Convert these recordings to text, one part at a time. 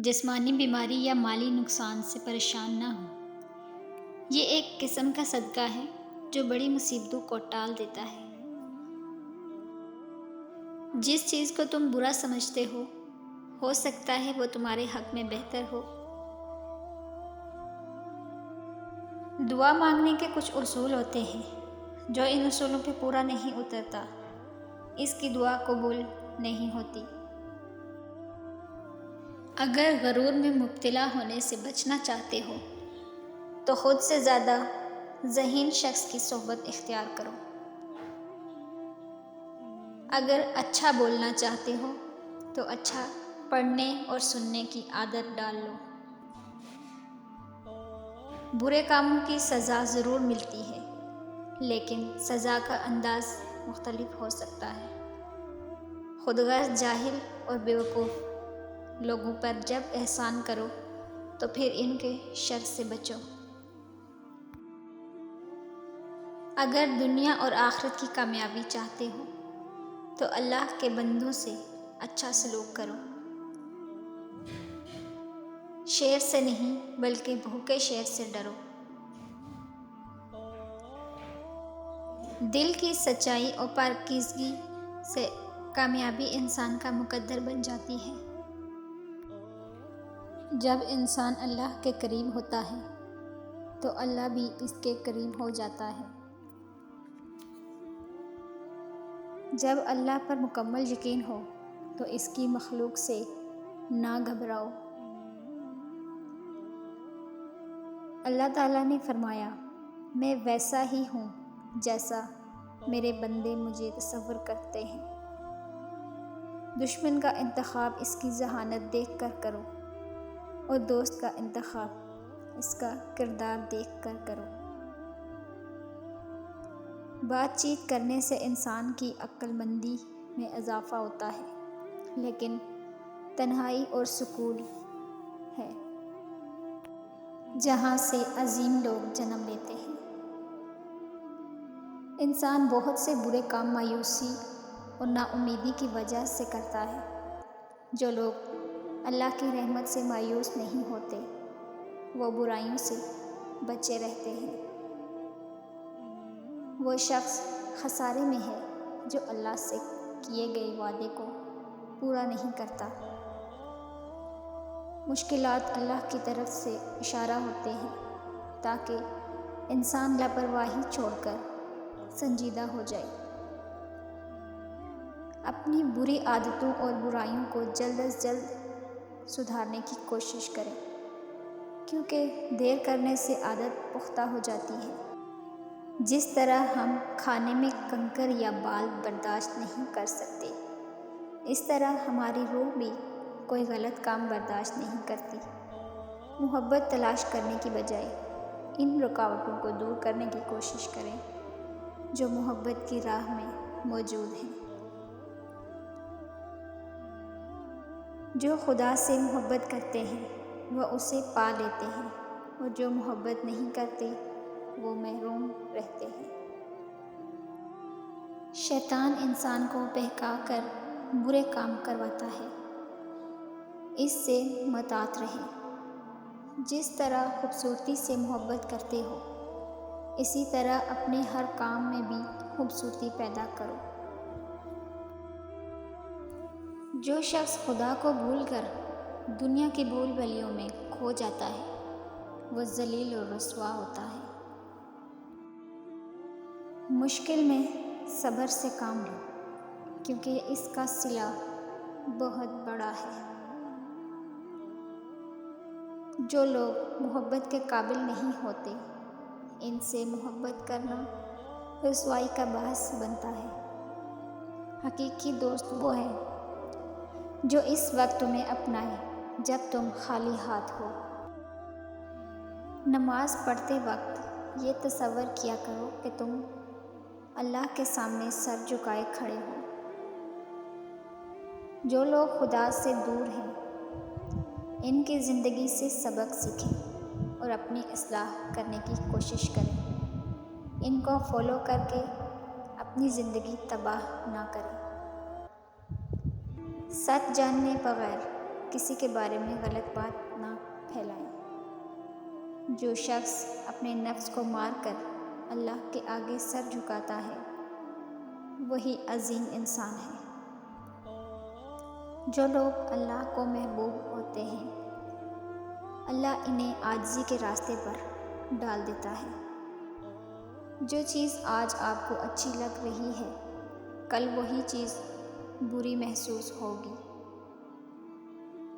جسمانی بیماری یا مالی نقصان سے پریشان نہ ہو۔ یہ ایک قسم کا صدقہ ہے جو بڑی مصیبتوں کو ٹال دیتا ہے۔ جس چیز کو تم برا سمجھتے ہو سکتا ہے وہ تمہارے حق میں بہتر ہو۔ دعا مانگنے کے کچھ اصول ہوتے ہیں، جو ان اصولوں پہ پورا نہیں اترتا، اس کی دعا قبول نہیں ہوتی۔ اگر غرور میں مبتلا ہونے سے بچنا چاہتے ہو تو خود سے زیادہ ذہین شخص کی صحبت اختیار کرو۔ اگر اچھا بولنا چاہتے ہو تو اچھا پڑھنے اور سننے کی عادت ڈال لو۔ برے کاموں کی سزا ضرور ملتی ہے، لیکن سزا کا انداز مختلف ہو سکتا ہے۔ خود غرض جاہل اور بیوقوف لوگوں پر جب احسان کرو تو پھر ان کے شر سے بچو۔ اگر دنیا اور آخرت کی کامیابی چاہتے ہو تو اللہ کے بندوں سے اچھا سلوک کرو۔ شیر سے نہیں بلکہ بھوکے شیر سے ڈرو۔ دل کی سچائی اور پاکیزگی سے کامیابی انسان کا مقدر بن جاتی ہے۔ جب انسان اللہ کے قریب ہوتا ہے تو اللہ بھی اس کے قریب ہو جاتا ہے۔ جب اللہ پر مکمل یقین ہو تو اس کی مخلوق سے نہ گھبراؤ۔ اللہ تعالیٰ نے فرمایا، میں ویسا ہی ہوں جیسا میرے بندے مجھے تصور کرتے ہیں۔ دشمن کا انتخاب اس کی ذہانت دیکھ کر کرو اور دوست کا انتخاب اس کا کردار دیکھ کر کرو۔ بات چیت کرنے سے انسان کی عقل مندی میں اضافہ ہوتا ہے، لیکن تنہائی اور سکون ہے جہاں سے عظیم لوگ جنم لیتے ہیں۔ انسان بہت سے برے کام مایوسی اور نا امیدی کی وجہ سے کرتا ہے۔ جو لوگ اللہ کی رحمت سے مایوس نہیں ہوتے وہ برائیوں سے بچے رہتے ہیں۔ وہ شخص خسارے میں ہے جو اللہ سے کیے گئے وعدے کو پورا نہیں کرتا۔ مشکلات اللہ کی طرف سے اشارہ ہوتے ہیں تاکہ انسان لاپرواہی چھوڑ کر سنجیدہ ہو جائے۔ اپنی بری عادتوں اور برائیوں کو جلد از جلد سدھارنے کی کوشش کریں، کیونکہ دیر کرنے سے عادت پختہ ہو جاتی ہے۔ جس طرح ہم کھانے میں کنکر یا بال برداشت نہیں کر سکتے، اس طرح ہماری روح بھی کوئی غلط کام برداشت نہیں کرتی۔ محبت تلاش کرنے کی بجائے ان رکاوٹوں کو دور کرنے کی کوشش کریں جو محبت کی راہ میں موجود ہیں۔ جو خدا سے محبت کرتے ہیں وہ اسے پا لیتے ہیں، اور جو محبت نہیں کرتے وہ محروم رہتے ہیں۔ شیطان انسان کو بہکا کر برے کام کرواتا ہے، اس سے محتاط رہیں۔ جس طرح خوبصورتی سے محبت کرتے ہو، اسی طرح اپنے ہر کام میں بھی خوبصورتی پیدا کرو۔ جو شخص خدا کو بھول کر دنیا کی بھول بھلیوں میں کھو جاتا ہے وہ ذلیل اور رسوا ہوتا ہے۔ مشکل میں صبر سے کام لو، کیونکہ اس کا صلہ بہت بڑا ہے۔ جو لوگ محبت کے قابل نہیں ہوتے، ان سے محبت کرنا رسوائی کا باعث بنتا ہے۔ حقیقی دوست وہ ہے جو اس وقت تمہیں اپنائے جب تم خالی ہاتھ ہو۔ نماز پڑھتے وقت یہ تصور کیا کرو کہ تم اللہ کے سامنے سر جھکائے کھڑے ہو۔ جو لوگ خدا سے دور ہیں ان کی زندگی سے سبق سیکھیں اور اپنی اصلاح کرنے کی کوشش کریں۔ ان کو فالو کر کے اپنی زندگی تباہ نہ کریں۔ سچ جانے بغیر کسی کے بارے میں غلط بات نہ پھیلائیں۔ جو شخص اپنے نفس کو مار کر اللہ کے آگے سر جھکاتا ہے وہی عظیم انسان ہے۔ جو لوگ اللہ کو محبوب ہوتے ہیں اللہ انہیں عاجزی کے راستے پر ڈال دیتا ہے۔ جو چیز آج آپ کو اچھی لگ رہی ہے کل وہی چیز بری محسوس ہوگی۔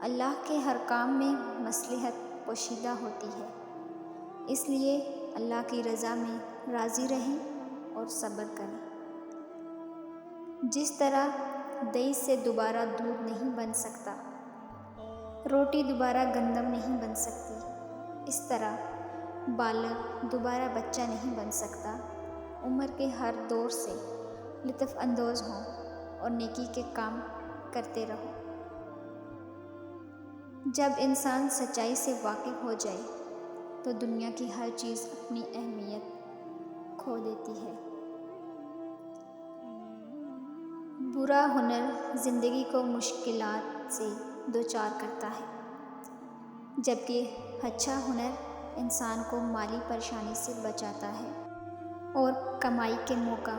اللہ کے ہر کام میں مصلحت پوشیدہ ہوتی ہے، اس لیے اللہ کی رضا میں راضی رہیں اور صبر کریں۔ جس طرح دہی سے دوبارہ دودھ نہیں بن سکتا، روٹی دوبارہ گندم نہیں بن سکتی، اس طرح بالغ دوبارہ بچہ نہیں بن سکتا۔ عمر کے ہر دور سے لطف اندوز ہوں اور نیکی کے کام کرتے رہو۔ جب انسان سچائی سے واقف ہو جائے تو دنیا کی ہر چیز اپنی اہمیت کھو دیتی ہے۔ برا ہنر زندگی کو مشکلات سے دوچار کرتا ہے، جبکہ اچھا ہنر انسان کو مالی پریشانی سے بچاتا ہے اور کمائی کے موقع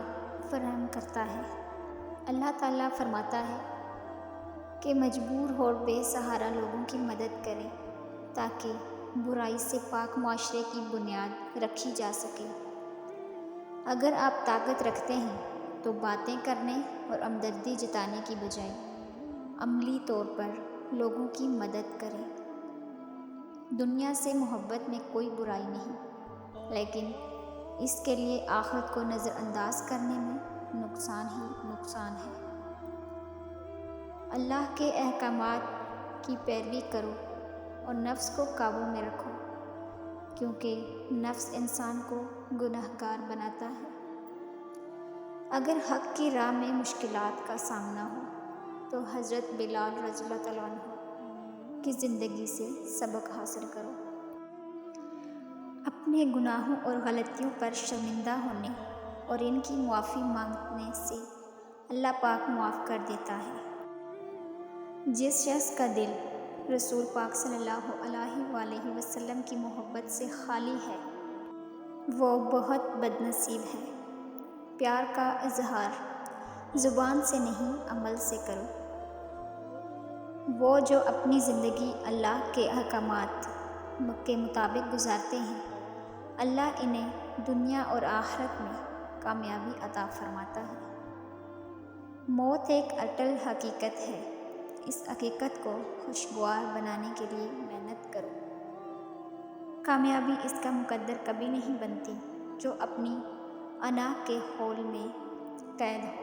فراہم کرتا ہے۔ اللہ تعالیٰ فرماتا ہے کہ مجبور اور بے سہارا لوگوں کی مدد کریں تاکہ برائی سے پاک معاشرے کی بنیاد رکھی جا سکے۔ اگر آپ طاقت رکھتے ہیں تو باتیں کرنے اور ہمدردی جتانے کی بجائے عملی طور پر لوگوں کی مدد کریں۔ دنیا سے محبت میں کوئی برائی نہیں، لیکن اس کے لیے آخرت کو نظر انداز کرنے میں نقصان ہی نقصان ہے۔ اللہ کے احکامات کی پیروی کرو اور نفس کو قابو میں رکھو، کیونکہ نفس انسان کو گنہگار بناتا ہے۔ اگر حق کی راہ میں مشکلات کا سامنا ہو تو حضرت بلال رضی اللہ تعالیٰ عنہ کی زندگی سے سبق حاصل کرو۔ اپنے گناہوں اور غلطیوں پر شرمندہ ہونے اور ان کی معافی مانگنے سے اللہ پاک معاف کر دیتا ہے۔ جس شخص کا دل رسول پاک صلی اللہ علیہ وآلہ وسلم کی محبت سے خالی ہے وہ بہت بد نصیب ہے۔ پیار کا اظہار زبان سے نہیں عمل سے کرو۔ وہ جو اپنی زندگی اللہ کے احکامات کے مطابق گزارتے ہیں اللہ انہیں دنیا اور آخرت میں کامیابی عطا فرماتا ہے۔ موت ایک اٹل حقیقت ہے، اس حقیقت کو خوشگوار بنانے کے لیے محنت کرو۔ کامیابی اس کا مقدر کبھی نہیں بنتی جو اپنی انا کے حول میں قید ہو۔